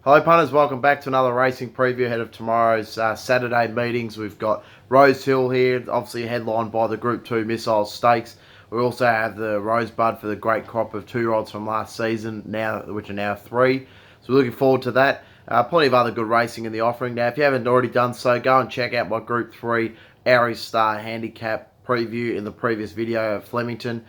Hello punters, welcome back to another racing preview ahead of tomorrow's Saturday meetings. We've got Rosehill here, obviously headlined by the Group 2 Missile Stakes. We also have the Rosebud for the great crop of two-year-olds from last season, which are now three. So we're looking forward to that. Plenty of other good racing in the offering. Now, if you haven't already done so, go and check out my Group 3 Aries Star Handicap preview in the previous video of Flemington.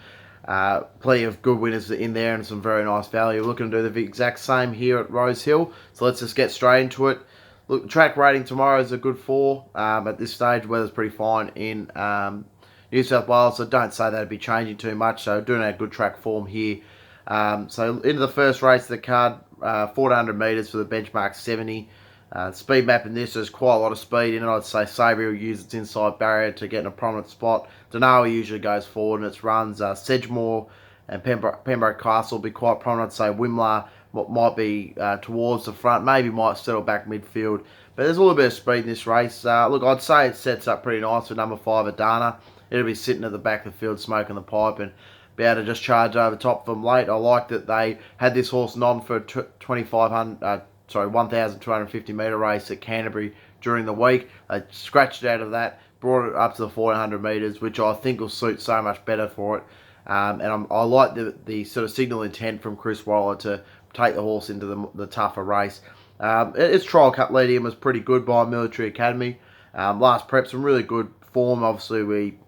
Plenty of good winners in there and some very nice value. We're looking to do the exact same here at Rosehill. So let's just get straight into it. Look, track rating tomorrow is a good 4. At this stage, weather's pretty fine in New South Wales, so don't say that'd be changing too much. So doing a good track form here. So into the first race of the card, 400 metres for the benchmark 70. Speed map in this, there's quite a lot of speed in it. I'd say Savory will use its inside barrier to get in a prominent spot. Denawi usually goes forward in its runs. Sedgemoor and Pembroke Castle will be quite prominent. I'd say Wimlar might be towards the front, maybe might settle back midfield. But there's a little bit of speed in this race. Look, I'd say it sets up pretty nice with number 5, Adana. It'll be sitting at the back of the field smoking the pipe and be able to just charge over top of them late. I like that they had this horse non for 1,250 metre race at Canterbury during the week. They scratched it out of that, brought it up to the 1,400 metres, which I think will suit so much better for it. I like the sort of signal intent from Chris Waller to take the horse into the tougher race. Its trial cut leading was pretty good by Military Academy. Last prep, some really good form. Obviously, we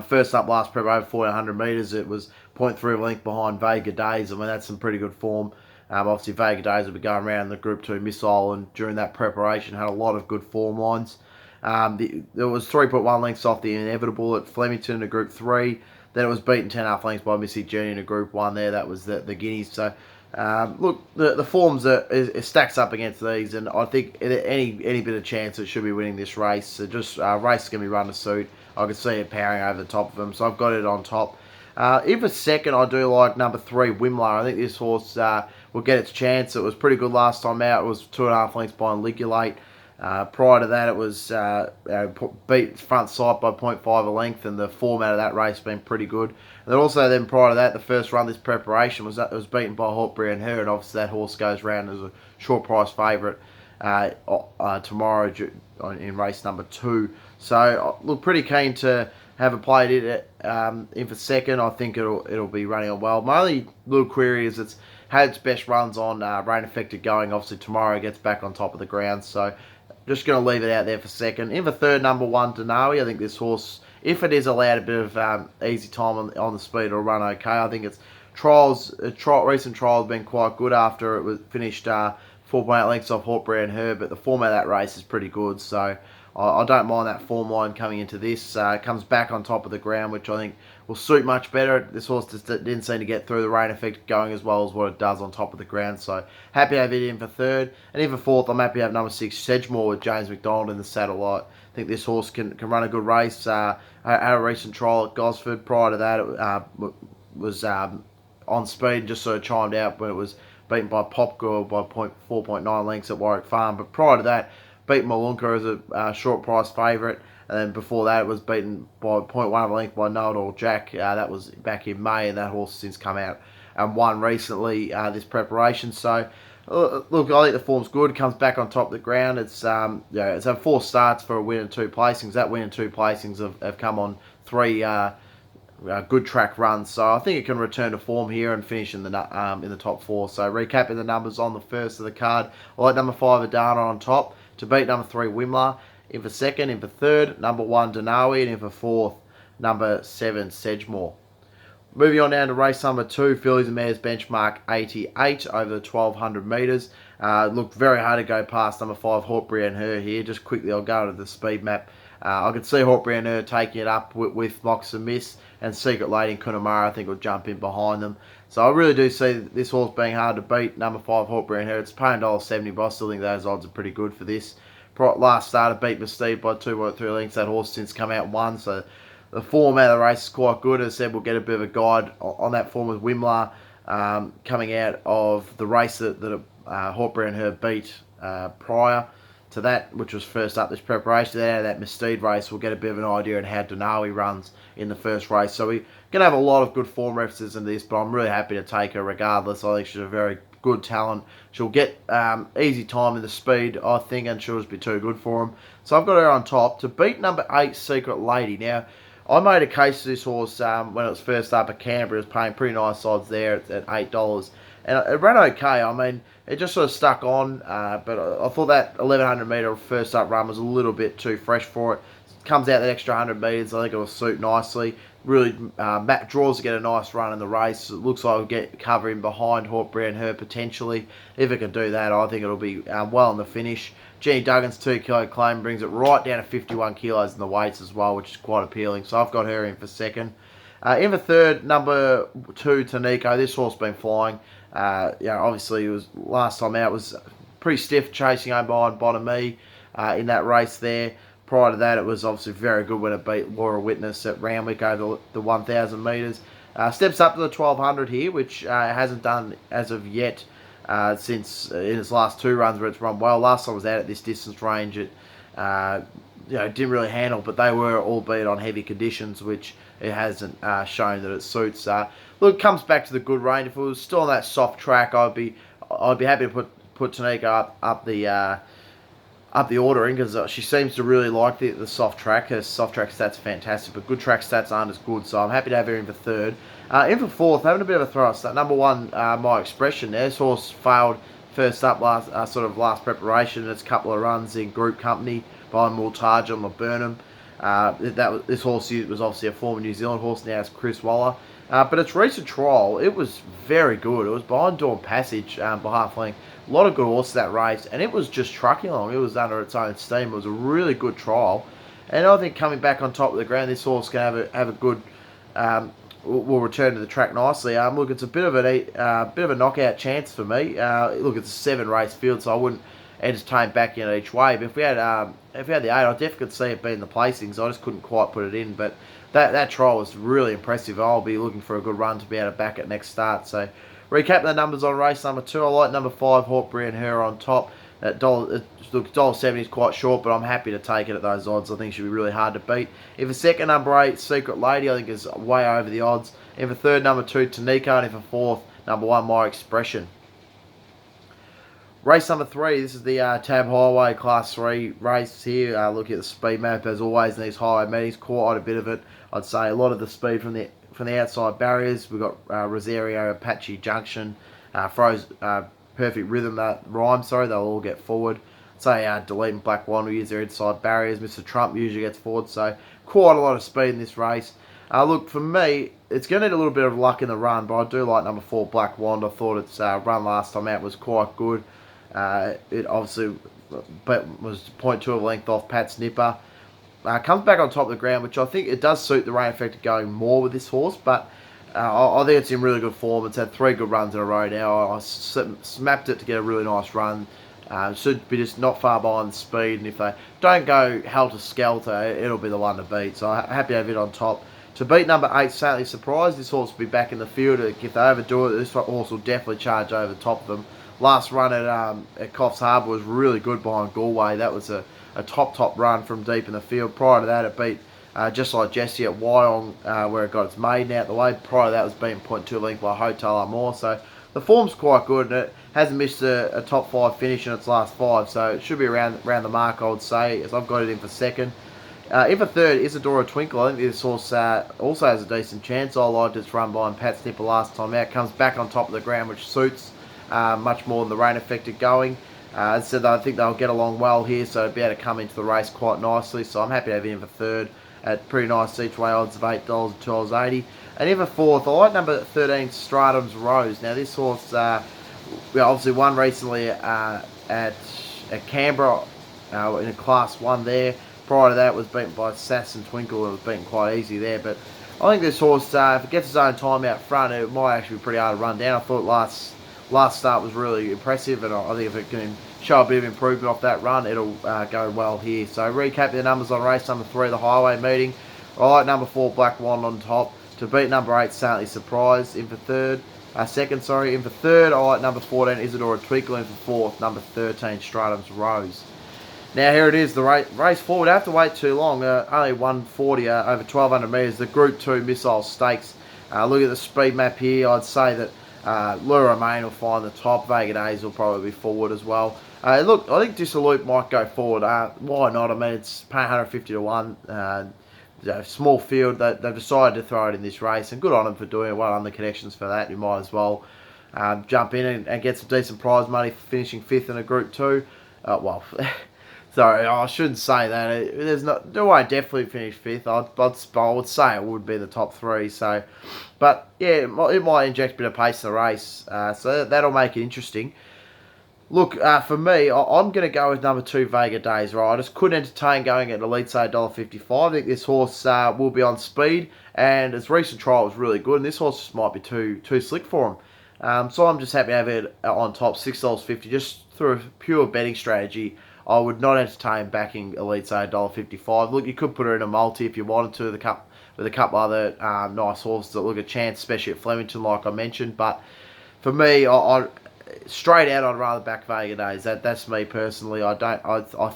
first up last prep over 1,400 metres. It was 0.3 of a length behind Vega Days. I mean, that's some pretty good form. Obviously, Vega Days will be going around the Group 2 Missile, and during that preparation had a lot of good form lines. There was 3.1 lengths off the Inevitable at Flemington to Group 3. Then it was beaten 10.5 lengths by Missy Journey to Group 1 there. That was the Guineas. So, look, the forms it stacks up against these, and I think any bit of chance it should be winning this race. So just race is going to be run to suit. I can see it powering over the top of them, so I've got it on top. If a second, I do like number 3, Wimlar. I think this horse will get its chance. It was pretty good last time out. It was 2.5 lengths by Ligulate. Prior to that, it was beat front side by 0.5 a length, and the form out of that race has been pretty good. And then prior to that, the first run this preparation was beaten by Hawkberry and Her, and obviously that horse goes round as a short price favourite tomorrow in race number 2. So look, pretty keen to have it played in for second. I think it'll be running on well. My only little query is it's had its best runs on rain affected going. Obviously tomorrow it gets back on top of the ground, so just going to leave it out there for second. In for third, number 1, Denawi. I think this horse, if it is allowed a bit of easy time on the speed, it'll run okay. I think its recent trials have been quite good after it was finished 4.8 lengths off Hawkberry and Her, but the form of that race is pretty good, so I don't mind that form line coming into this. Comes back on top of the ground, which I think will suit much better. This horse just didn't seem to get through the rain effect going as well as what it does on top of the ground. So happy to have it in for third. And in for fourth, I'm happy to have number 6, Sedgemoor, with James McDonald in the satellite. I think this horse can run a good race. Had a recent trial at Gosford. Prior to that, it was on speed and just sort of chimed out when it was beaten by Popgirl by 4.9 lengths at Warwick Farm. But prior to that, beat Malunka as a short price favourite, and then before that it was beaten by 0.1 of a length by Know-It-All Jack. That was back in May, and that horse has since come out and won recently this preparation. So look, I think the form's good. It comes back on top of the ground. It's it's had 4 starts for a win and 2 placings. That win and 2 placings have come on 3 good track runs, so I think it can return to form here and finish in the top 4. So recapping the numbers on the first of the card, I like number 5, Adana on top to beat number 3, Wimlar. In for second, in for third, number 1, Denawi, and in for fourth, number 7, Sedgemoor. Moving on down to race number 2, Fillies and Mares benchmark 88 over the 1,200 metres. Looked very hard to go past number 5, Hawkberry and Her here. Just quickly, I'll go to the speed map. I could see Hawkberry and Her taking it up with Mox and Miss, and Secret Lady and Kunamara I think will jump in behind them. So I really do see this horse being hard to beat. Number 5, Hawkberry and Her. It's paying $1.70, but I still think those odds are pretty good for this. Last starter beat Mystique by 2.3 lengths. That horse since come out and won, so the form out of the race is quite good. As I said, we'll get a bit of a guide on that form with Wimlar coming out of the race that Hawkberry and Her beat prior to that, which was first up this preparation. Then out of that Mystique race, we'll get a bit of an idea on how Denawi runs in the first race. So we're going to have a lot of good form references in this, but I'm really happy to take her regardless. I think she's a very good talent. She'll get easy time in the speed, I think, and she'll just be too good for him. So I've got her on top to beat number 8, Secret Lady. Now, I made a case for this horse when it was first up at Canberra. It was paying pretty nice odds there at $8. And it ran okay. I mean, it just sort of stuck on, but I thought that 1100 metre first up run was a little bit too fresh for it. Comes out that extra 100 metres, I think it will suit nicely. Really, Matt draws to get a nice run in the race. It looks like we'll get covering behind Hawkberry and her potentially. If it can do that, I think it'll be well in the finish. Jenny Duggan's 2 kilo claim brings it right down to 51 kilos in the weights as well, which is quite appealing. So I've got her in for second. In the third, number 2, Taniko. This horse been flying. Obviously, it was last time out was pretty stiff, chasing home behind Bonamy in that race there. Prior to that, it was obviously very good when it beat Laura Witness at Randwick over the 1,000 metres. Steps up to the 1,200 here, which hasn't done as of yet since in its last 2 runs where it's run well. Last time it was out at this distance range, it didn't really handle, but they were albeit on heavy conditions, which it hasn't shown that it suits. Look, it comes back to the good range. If it was still on that soft track, I'd be happy to put Tanika up the ordering, because she seems to really like the soft track. Her soft track stats are fantastic, but good track stats aren't as good, so I'm happy to have her in for third. In for fourth, having a bit of a throw start. Number 1, My Expression. This horse failed first up last preparation in its couple of runs in group company by Multage on Burnham. This horse was obviously a former New Zealand horse, now it's Chris Waller. But its recent trial, it was very good. It was behind Dawn Passage by half length. A lot of good horses that race, and it was just trucking along. It was under its own steam. It was a really good trial, and I think coming back on top of the ground, this horse can have a good. Will return to the track nicely. Look, it's a bit of a knockout chance for me. Look, it's a 7-race field, so I wouldn't entertain backing it each way. But if we had the 8, I definitely could see it being the placings. I just couldn't quite put it in, but that trial was really impressive. I'll be looking for a good run to be able to back it next start. So, recap the numbers on race number 2. I like number 5, Hawkberry and her on top. That $1.70 is quite short, but I'm happy to take it at those odds. I think it should be really hard to beat. In for second, number 8, Secret Lady, I think is way over the odds. In for third, number 2, Taniko, and in for fourth, number 1, My Expression. Race number 3, this is the Tab Highway Class 3 race here. Look at the speed map, as always in these highway meetings, quite a bit of it. I'd say a lot of the speed from the outside barriers. We've got Rosario, Apache Junction, Perfect Rhythm, they'll all get forward. Say Delete and Black Wand will use their inside barriers. Mr. Trump usually gets forward, so quite a lot of speed in this race. Look, for me, it's going to need a little bit of luck in the run, but I do like number 4, Black Wand. I thought its run last time out was quite good. It obviously was 0.2 of length off Pat's Nipper. Comes back on top of the ground, which I think it does suit the rain effect of going more with this horse, but I think it's in really good form. It's had 3 good runs in a row now. I smacked it to get a really nice run. Should be just not far behind the speed, and if they don't go helter-skelter, it'll be the one to beat. So I'm happy to have it on top. To beat number 8, Certainly Surprised, this horse will be back in the field. If they overdo it, this horse will definitely charge over the top of them. Last run at Coffs Harbour was really good behind Galway. That was a top run from deep in the field. Prior to that, it beat Just Like Jessie at Wyong, where it got its maiden out the way. Prior to that, it was beaten 0.2 length by Hotel Amore. So the form's quite good, and it hasn't missed a top 5 finish in its last 5. So it should be around the mark, I would say, as I've got it in for second. In for third, Isadora Twinkle. I think this horse also has a decent chance. I liked its run behind Pat Snipper last time out. Comes back on top of the ground, which suits much more than the rain affected going. As I said, I think they'll get along well here, so be able to come into the race quite nicely. So I'm happy to have him for third at pretty nice each way odds of $8 and $12.80. And in for fourth, I like number 13, Stratum's Rose. Now this horse, obviously won recently at Canberra in a Class 1 there. Prior to that, was beaten by Sass and Twinkle, and was beaten quite easy there. But I think this horse, if it gets its own time out front, it might actually be pretty hard to run down. I thought last start was really impressive, and I think if it can show a bit of improvement off that run, it'll go well here. So recap the numbers on race number 3, the highway meeting. I like number 4, Black Wand on top. To beat number 8, Certainly Surprised. In for second. In for third, I like number 14, Isadora Twinkle. In for fourth, number 13, Stratum's Rose. Now here it is, the race 4. We don't have to wait too long. Only 140 over 1,200 metres. The Group 2 Missile Stakes. Look at the speed map here. I'd say that Lure Main will find the top. Vega Days will probably be forward as well. Look, I think Dissolute might go forward. Why not? I mean, it's paying 150 to 1. Small field. They've decided to throw it in this race, and good on them for doing it. Well on the connections for that. You might as well jump in and get some decent prize money for finishing 5th in a Group 2. Sorry, I shouldn't say that. There's not. Do I definitely finish 5th? I would say it would be the top 3. So, but yeah, it might inject a bit of pace in the race. So that'll make it interesting. Look, for me, I'm going to go with number 2, Vega Days, right? I just couldn't entertain going at Elite say $1.55. I think this horse will be on speed, and its recent trial was really good, and this horse just might be too slick for him. So I'm just happy to have it on top, $6.50, just through a pure betting strategy. I would not entertain backing Elite say $1.55. Look, you could put her in a multi if you wanted to, with a couple other nice horses that look a chance, especially at Flemington, like I mentioned. But for me, straight out, I'd rather back Vega Days. That's me personally. I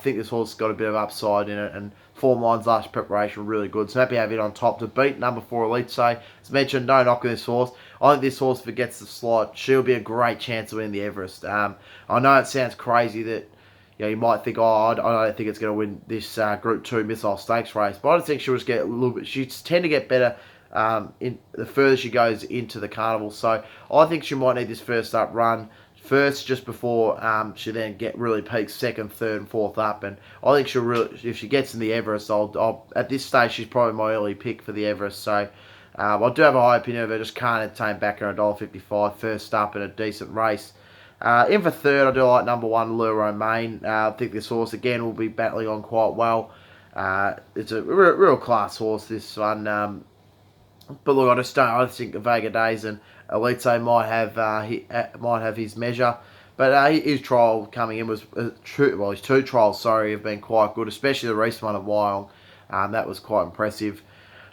think this horse has got a bit of upside in it, and form lines last preparation really good. So happy to have it on top to beat number 4 Elite Say. As mentioned, no knock on this horse. I think this horse, if it gets the slot, she'll be a great chance of winning the Everest. I know it sounds crazy that you might think, I don't think it's going to win this Group 2 Missile Stakes race, but I just think she'll just get a little bit. She tend to get better in the further she goes into the carnival. So I think she might need this first up run first, just before she then really peaks 2nd, 3rd, and 4th up. And I think she'll really, if she gets in the Everest, I'll at this stage she's probably my early pick for the Everest. So I do have a high opinion of her. Just can't entertain back her $1.55 first up in a decent race. In for 3rd, I do like number 1 Lure Main. I think this horse again will be battling on quite well. It's a real class horse, this one. But look, I think Vega Days and Elite might have his measure. But his trial coming in was his 2 trials, have been quite good, especially the recent one at Wyong. That was quite impressive.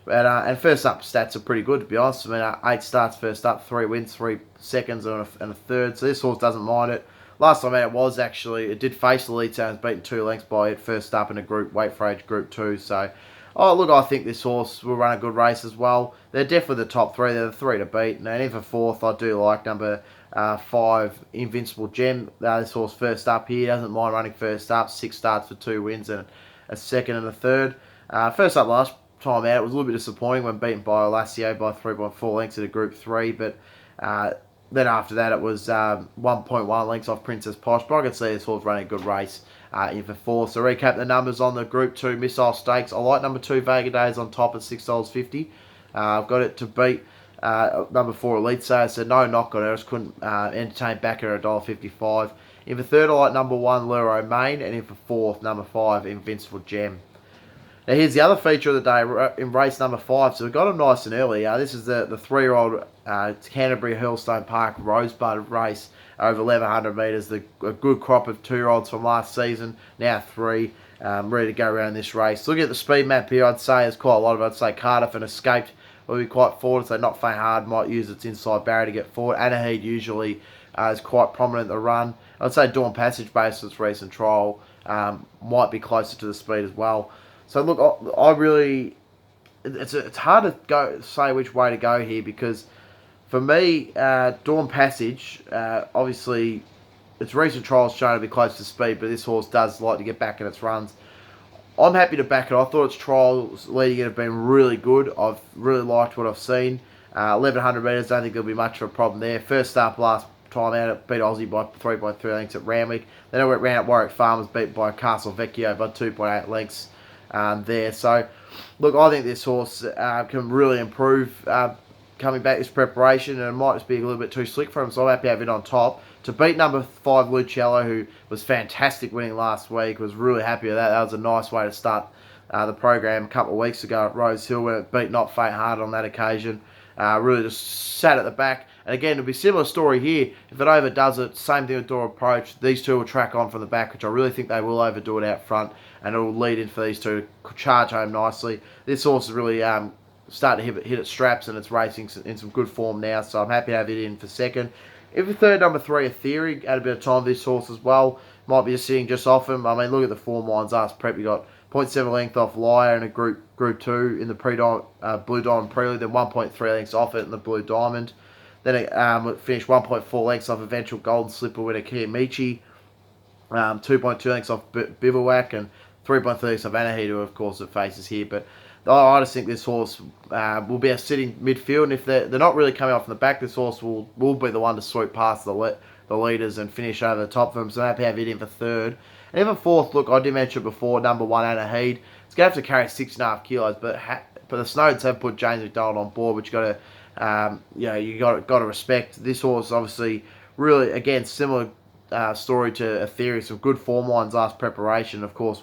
And first up stats are pretty good, to be honest. I mean, 8 starts first up, 3 wins, 3 seconds, and a third. So this horse doesn't mind it. Last time out it did face the lead, and was beaten 2 lengths by it first up in a weight for age Group 2. So, look, I think this horse will run a good race as well. They're definitely the top 3. They're the 3 to beat. And in for 4th, I do like number 5 Invincible Gem. This horse first up here doesn't mind running first up. 6 starts for 2 wins and a second and a third. First up last time out, it was a little bit disappointing when beaten by Olacio by 3.4 lengths at a Group 3, but then after that it was 1.1 lengths off Princess Posh. But I can see this horse running a good race in for 4. So recap the numbers on the Group 2 Missile Stakes. I like number 2 Vega Days on top at $6.50. I've got it to beat number 4 Elite Say, so no knock on it. I just couldn't entertain back at $1.55. In for 3rd, I like number 1 Lure Main, and in for 4th, number 5 Invincible Gem. Now here's the other feature of the day in race number 5. So we got them nice and early. This is the 3-year-old Canterbury Hurlstone Park Rosebud race over 1,100 metres. A good crop of 2-year-olds from last season, now 3, ready to go around this race. Looking at the speed map here, I'd say there's quite a lot of it. I'd say Cardiff and Escaped will be quite forward, so Not Faint Hard might use its inside barrier to get forward. Anahid usually is quite prominent in the run. I'd say Dawn Passage, based on its recent trial, might be closer to the speed as well. So look, it's hard to say which way to go here, because for me, Dawn Passage, obviously, its recent trials shown to be close to speed, but this horse does like to get back in its runs. I'm happy to back it. I thought its trials leading it have been really good. I've really liked what I've seen. 1,100 metres, don't think there'll be much of a problem there. First up last time out, it beat Aussie by 3.3 lengths at Randwick. Then it went round at Warwick Farmers, beat by Castle Vecchio by 2.8 lengths there. So, look, I think this horse can really improve coming back this preparation, and it might just be a little bit too slick for him, so I'm happy to have it on top. To beat number 5 Lucello, who was fantastic winning last week, was really happy with that. That was a nice way to start the program a couple of weeks ago at Rosehill, when it beat Not Faint Hard on that occasion. Really just sat at the back. And again, it'll be a similar story here. If it overdoes it, same thing with Door Approach. These two will track on from the back, which I really think they will overdo it out front, and it will lead in for these two to charge home nicely. This horse is really starting to hit its straps, and it's racing in some good form now, so I'm happy to have it in for 2nd. If the 3rd, number 3, A Theory, had a bit of time with this horse as well. Might be just sitting just off him. I mean, look at the form lines. Last prep, you got 0.7 length off Liar in a Group 2 in the Blue Diamond Prelude, then 1.3 lengths off it in the Blue Diamond. Then it finished 1.4 lengths off eventual Golden Slipper winner Kiyomichi, 2.2 lengths off Bivouac, and 3.3 lengths off Anahita, who of course it faces here. But I just think this horse will be a sitting midfield, and if they're not really coming off from the back, this horse will be the one to swoop past the leaders and finish over the top of them. So I'm happy to have it in for third. And even fourth, look, I did mention before, number 1, Anahita. It's going to have to carry 6.5 kilos, but the Snodes have put James McDonald on board, which you got to, you got to respect. This horse, obviously, really, again, similar story to Ethereum. Some good form lines last preparation, of course,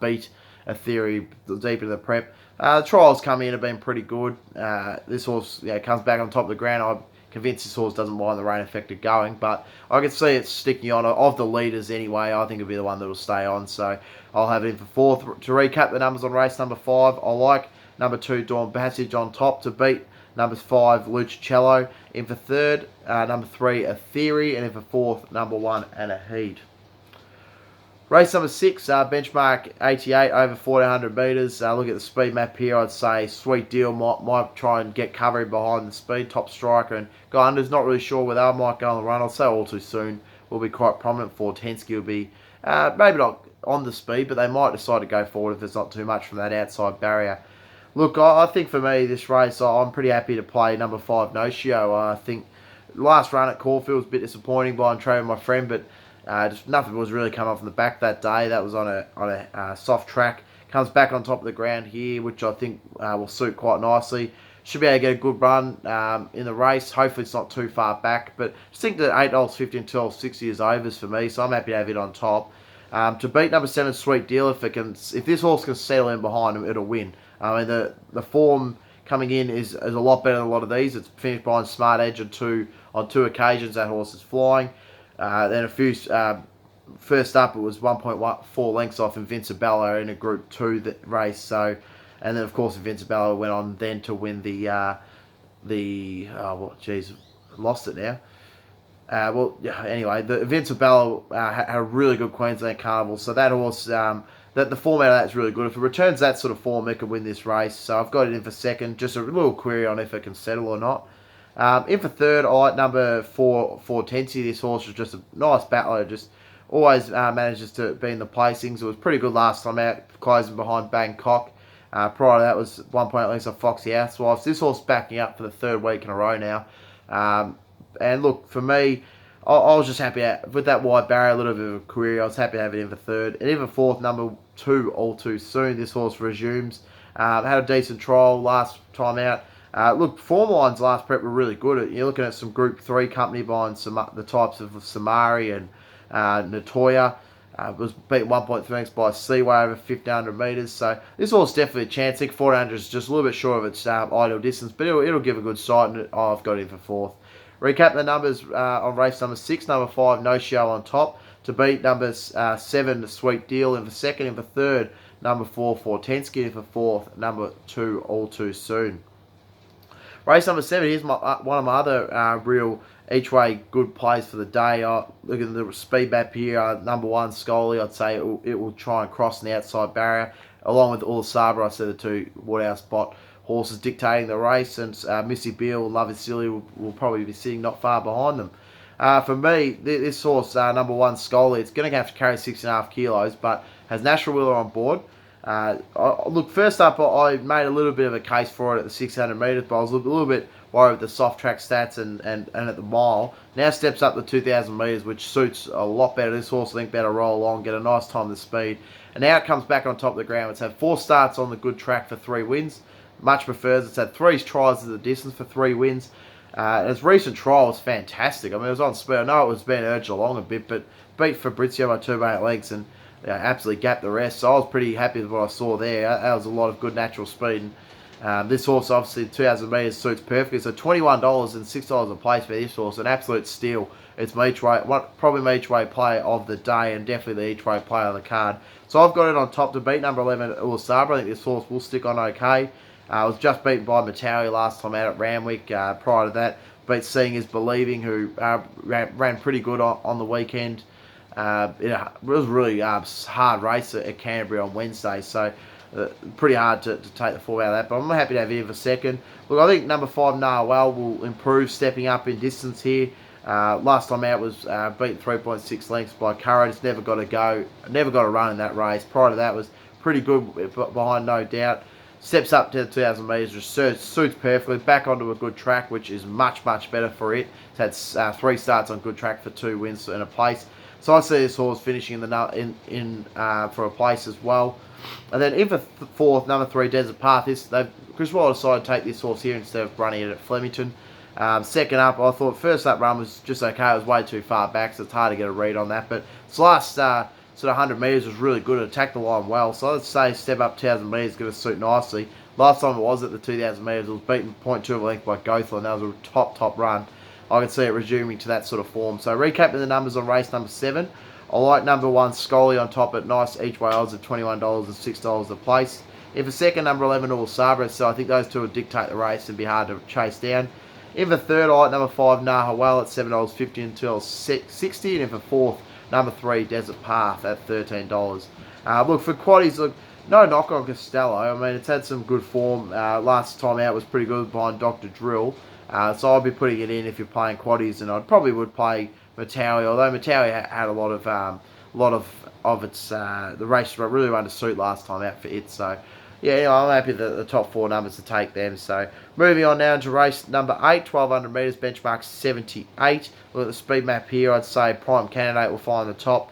beat Ethereum deep into the prep. The trials coming in have been pretty good. This horse comes back on top of the ground. I'm convinced this horse doesn't mind the rain effect of going, but I can see it sticking on. Of the leaders anyway, I think it'll be the one that will stay on, so I'll have it in for fourth. To recap the numbers on race number 5, I like number 2, Dawn Passage on top to beat number 5, Lucicello. In for third, number 3, Aetheri, and in for fourth, number 1, Anahita. Race number 6, benchmark 88 over 1400 metres. Look at the speed map here. I'd say Sweet Deal might try and get coverage behind the speed. Top Striker and Go Under's not really sure whether they might go on the run. I'll say All Too Soon will be quite prominent. Tensky will be maybe not on the speed, but they might decide to go forward if there's not too much from that outside barrier. Look, I think for me, this race, I'm pretty happy to play number 5, Nocio. I think last run at Caulfield was a bit disappointing by trading my friend, but just nothing was really coming off from the back that day. That was on a soft track. Comes back on top of the ground here, which I think will suit quite nicely. Should be able to get a good run in the race. Hopefully it's not too far back, but just think that $8.50 and $12.60 is overs for me, so I'm happy to have it on top. To beat number 7, Sweet Deal, if this horse can settle in behind him, it'll win. I mean, the form coming in is a lot better than a lot of these. It's finished behind Smart Edge on two occasions. That horse is flying. Then first up, it was 1.4 lengths off Invincibella in a Group 2 race. So, and then of course Invincibella went on then to win lost it now. Anyway, the Invincibella had a really good Queensland Carnival. So that horse, the format of that is really good. If it returns that sort of form, it could win this race. So I've got it in for second. Just a little query on if it can settle or not. In for third, I like number 4, Tensy. This horse was just a nice battler. Just always manages to be in the placings. It was pretty good last time out, closing behind Bangkok. Prior to that was 1 lengths off Foxy Housewives. This horse backing up for the 3rd week in a row now. And look, for me, I was just happy with that wide barrier, a little bit of a query. I was happy to have it in for third. And in for fourth, number 2, All Too Soon. This horse resumes. Had a decent trial last time out. Look, form lines last prep were really good. You're looking at some Group 3 company behind the types of Samari and Natoya. Was beaten 1.3 lengths by Seaway over 1,500 metres. So this horse is definitely a chance. I think 400 is just a little bit short of its ideal distance, but it'll give a good sight, and I've got it in for fourth. Recap the numbers on race number 6. Number 5, No Show on top. To beat number 7, The Sweet Deal. In for second. In for third, number 4, Tensky. In for fourth, number 2, All Too Soon. Race number 7, here's one of my other real each-way good plays for the day. Look at the speed map here. Number 1, Scully, I'd say it will try and cross the outside barrier. Along with All Sabre, I said the 2 Woodhouse spot horses dictating the race. And Missy Beale and Love Is Silly will probably be sitting not far behind them. For me, this horse, number 1, Scully, it's going to have to carry 6.5 kilos, but has National Wheeler on board. Look, first up, I made a little bit of a case for it at the 600 metres, but I was a little bit worried with the soft track stats and at the mile. Now steps up to 2,000 metres, which suits a lot better. This horse, I think, better roll along, get a nice time to speed. And now it comes back on top of the ground. It's had 4 starts on the good track for 3 wins. Much prefers. It's had 3 tries at the distance for 3 wins. Its recent trial was fantastic. I mean, it was on speed. I know it was being urged along a bit, but beat Fabrizio by 2.8 lengths and absolutely gapped the rest. So I was pretty happy with what I saw there. That was a lot of good natural speed. This horse, obviously, 2,000 metres suits perfectly. So $21 and $6 a place for this horse. An absolute steal. It's my probably my each-way player of the day and definitely the each-way player on the card. So I've got it on top to beat number 11, Ulasabra. I think this horse will stick on okay. I was just beaten by Matawi last time out at Ramwick. Prior to that, beat Seeing Is Believing, who ran pretty good on the weekend. It was really hard race at Canterbury on Wednesday. So pretty hard to take the form out of that. But I'm happy to have him for second. Look, I think number 5, Narwhal, will improve, stepping up in distance here. Last time out was beaten 3.6 lengths by Curran. It's never got a run in that race. Prior to that was pretty good behind, no doubt. Steps up to 2,000 metres, which suits perfectly. Back onto a good track, which is much, much better for it. It's had 3 starts on good track for 2 wins and a place. So I see this horse finishing for a place as well. And then in for fourth, number 3, Desert Path. Chris Wilder decided to take this horse here instead of running it at Flemington. Second up, I thought first up run was just okay. It was way too far back, so it's hard to get a read on that. But its last sort of 100 metres was really good. It attacked the line well. So let's say step up 2,000 metres is going to suit nicely. Last time it was at the 2,000 metres, it was beaten 0.2 of a length by Gothel, and that was a top run. I can see it resuming to that sort of form. So recapping the numbers on race number 7. I like number 1, Scully, on top at nice each way odds of $21 and $6 a place. In for second, number 11, All Sabra. So I think those two will dictate the race and be hard to chase down. In for third, I like number 5, Nahawal at $7.50 and $2.60. And in for fourth, number 3, Desert Path at $13. Look, for quaddies, look, no knock on Costello. I mean, it's had some good form. Last time out was pretty good behind Dr. Drill. So I'd be putting it in if you're playing quaddies, and I probably would play Matawi, although Matawi had a lot of its the race really run to suit last time out for it. So yeah, I'm happy that the top 4 numbers to take them. So moving on now to race number 8, 1,200 metres, benchmark 78. Look at the speed map here. I'd say Prime Candidate will find the top.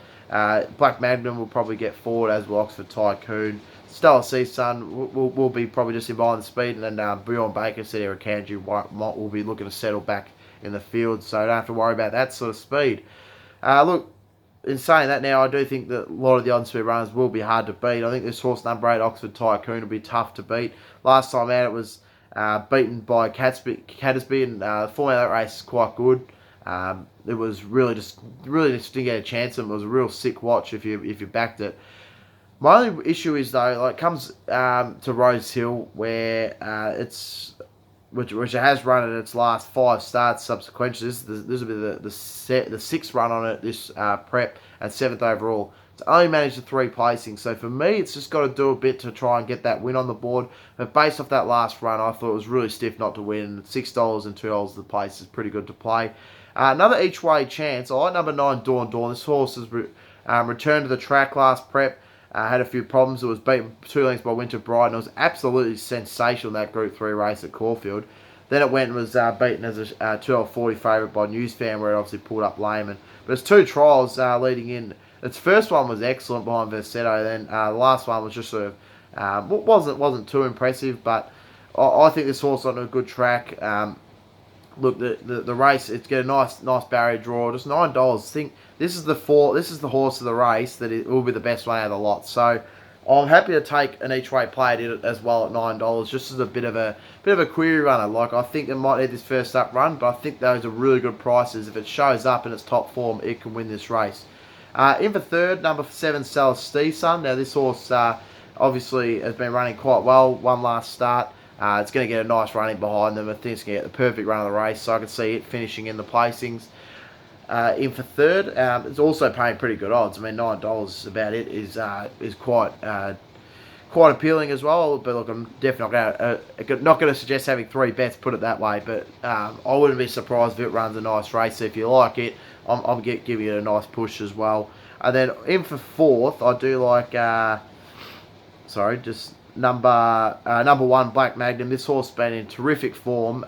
Black Magnum will probably get forward, as will Oxford Tycoon. Stellar Sea Sun will be probably just in behind the speed, and then Bjorn Baker, Sarah Kanji will be looking to settle back in the field, so don't have to worry about that sort of speed. Look, in saying that now, I do think that a lot of the on-speed runners will be hard to beat. I think this horse number 8, Oxford Tycoon, will be tough to beat. Last time out it was beaten by Cadsby, and the form of that race is quite good. It was really just didn't get a chance, and it was a real sick watch if you backed it. My only issue is though, like, to Rosehill, where which it has run at its last 5 starts subsequently. This will be the 6th run on it this prep, and 7th overall. It's only managed the 3 placings, so for me, it's just got to do a bit to try and get that win on the board. But based off that last run, I thought it was really stiff not to win. $6 and $2 the place is pretty good to play. Another each way chance. I like number 9, Dawn. This horse has returned to the track last prep. Had a few problems. It was beaten 2 lengths by Winter Bride, and it was absolutely sensational in that Group 3 race at Caulfield. Then it went and was beaten as a $12.40 favourite by Newsfan, where it obviously pulled up Layman. But it's 2 trials leading in. Its first one was excellent behind Versetto. Then the last one was just sort of wasn't too impressive. But I think this horse on a good track. Look, the race, it's got a nice barrier draw, just $9. I think this is the horse of the race that it will be the best one out of the lot. So I'm happy to take an each way play at it as well at $9, just as a bit of a query runner. Like, I think it might need this first up run, but I think those are really good prices. If it shows up in its top form, it can win this race. In for third, number 7, Celestine Sun. Now this horse obviously has been running quite well. One last start. It's going to get a nice running behind them. I think it's going to get the perfect run of the race, so I can see it finishing in the placings. In for third, it's also paying pretty good odds. I mean, $9 about it is quite appealing as well. But look, I'm definitely not going to suggest having 3 bets, put it that way. But I wouldn't be surprised if it runs a nice race. So if you like it, I'm giving it a nice push as well. And then in for fourth, I do like number 1, Black Magnum. This horse has been in terrific form.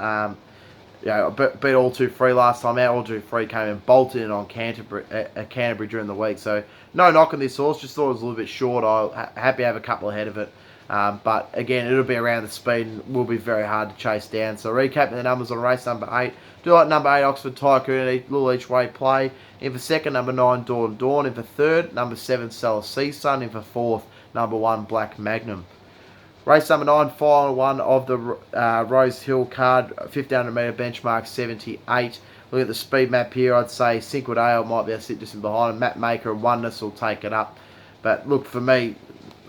Beat All Too Free last time out. All Too Free came and bolted in on Canterbury during the week. So no knock on this horse. Just thought it was a little bit short. I'm happy to have a couple ahead of it. But again, it'll be around the speed and will be very hard to chase down. So recapping the numbers on race number 8. Do like number 8, Oxford Tycoon, a little each way play. In for second, number 9, Dawn. In for third, number 7, Stellar Sea Sun. In for fourth, number 1, Black Magnum. Race number 9, final one of the Rosehill card, 1,500 metre benchmark 78. Look at the speed map here. I'd say Cinque Dale might be able to sit just in behind him. Matt Maker and Oneness will take it up. But look, for me,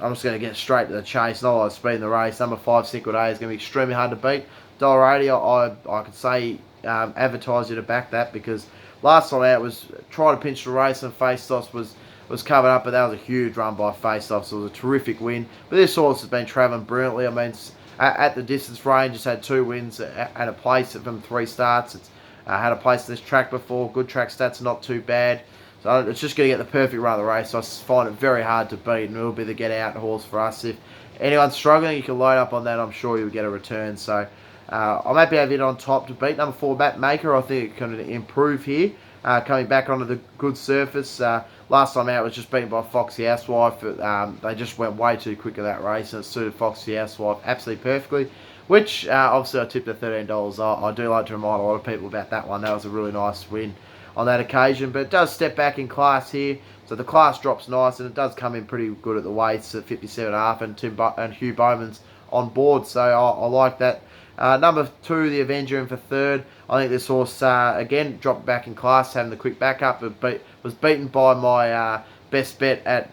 I'm just going to get straight to the chase. Not a lot of speed in the race. Number 5, Cinque Dale is going to be extremely hard to beat. $1.80, I could say advertise you to back that, because last time out was trying to pinch the race, and Face Toss was was covered up, but that was a huge run by Face Off, so it was a terrific win. But this horse has been travelling brilliantly. I mean, at the distance range, it's had 2 wins and a place from 3 starts. It's had a place in this track before. Good track stats, not too bad. So it's just going to get the perfect run of the race. So I find it very hard to beat, and it'll be the get-out horse for us. If anyone's struggling, you can load up on that. I'm sure you'll get a return. So I'm happy to have it on top to beat. Number 4, Matt Maker. I think it can improve here. Coming back onto the good surface. Last time out was just beaten by Foxy Housewife. They just went way too quick in that race, and it suited Foxy Housewife absolutely perfectly. Which, obviously, I tipped at $13. I do like to remind a lot of people about that one. That was a really nice win on that occasion. But it does step back in class here. So the class drops nice, and it does come in pretty good at the weights at 57.5, and Hugh Bowman's on board. So I like that. Number 2, the Avenger, in for 3rd. I think this horse, again, dropped back in class, having the quick backup, but was beaten by my best bet at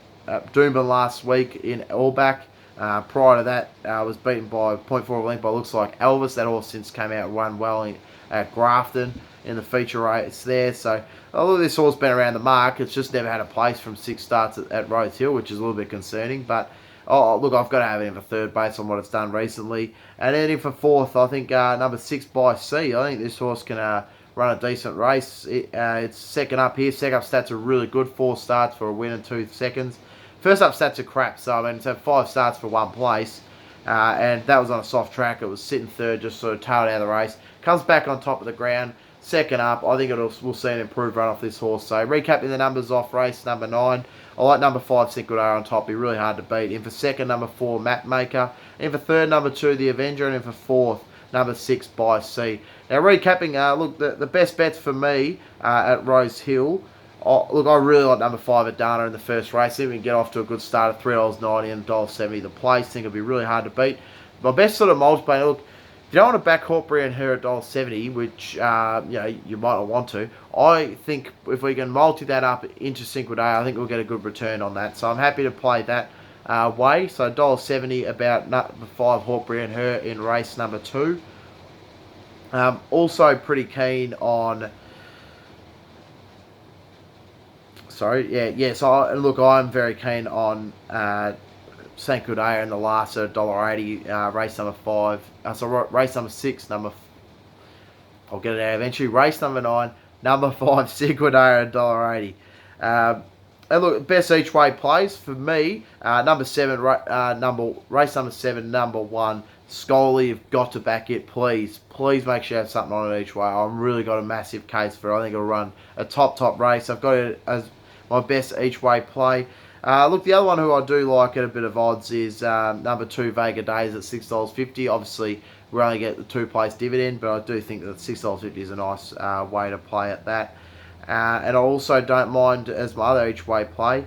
Doomben last week in Allback. Prior to that, was beaten by 0.4 length by looks like Elvis. That horse since came out and won well at Grafton in the feature race there. So although this horse been around the mark, it's just never had a place from 6 starts at Rosehill, which is a little bit concerning. But look, I've got to have it in for 3rd based on what it's done recently. And then in for 4th, I think number 6, By Sea. I think this horse can run a decent race. It's second up here. Second up stats are really good. 4 starts for a win and 2 seconds. First up stats are crap, so I mean, it's had 5 starts for 1 place, and that was on a soft track. It was sitting 3rd, just sort of tailed out of the race. Comes back on top of the ground. Second up, I think we'll see an improved run off this horse. So recapping the numbers off race number 9, I like number 5, Single Day on top. Be really hard to beat. In for 2nd, number 4, Map Maker. In for 3rd, number 2, The Avenger. And in for 4th, number 6, By Sea. Now recapping, look, the best bets for me at Rosehill. Look, I really like number 5 Adana in the first race. If we can get off to a good start at $3.90 and $1.70 the place, I think it'll be really hard to beat. My best sort of multiplayer, look, if you don't want to back Hawkbury and her at $1.70, which you might not want to, I think if we can multi that up into Cinco Day, I think we'll get a good return on that. So I'm happy to play that way. So $1.70 about number 5 Hawkbury and her in race number 2. Also pretty keen on... So look, I'm very keen on St Kilda in the last at $1.80, race number 5. Race number 6, I'll get it out eventually. Race number 9, number 5, St Kilda at $1.80. And look, best each way plays for me. Number 7, race number 7, number 1. Scully, you've got to back it, please. Please make sure you have something on it each way. I've really got a massive case for it. I think it'll run a top race. I've got it as my best each way play. Look, the other one who I do like at a bit of odds is number 2, Vega Days at $6.50. Obviously, we only get the 2 place dividend, but I do think that $6.50 is a nice way to play at that. And I also don't mind as my other each way play.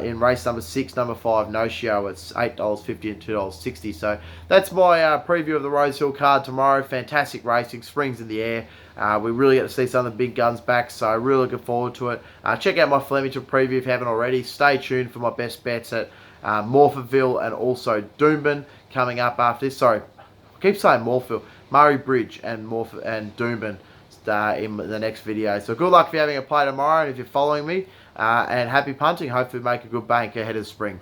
In race number 6, number 5, No Show, it's $8.50 and $2.60. So that's my preview of the Rosehill card tomorrow. Fantastic racing, springs in the air. We really get to see some of the big guns back, so really looking forward to it. Check out my Flemington preview if you haven't already. Stay tuned for my best bets at Morphettville and also Doomben coming up after this. Sorry, I keep saying Morpheville. Murray Bridge and Doomben in the next video. So good luck if you're having a play tomorrow, and if you're following me, and happy punting. Hopefully make a good bank ahead of spring.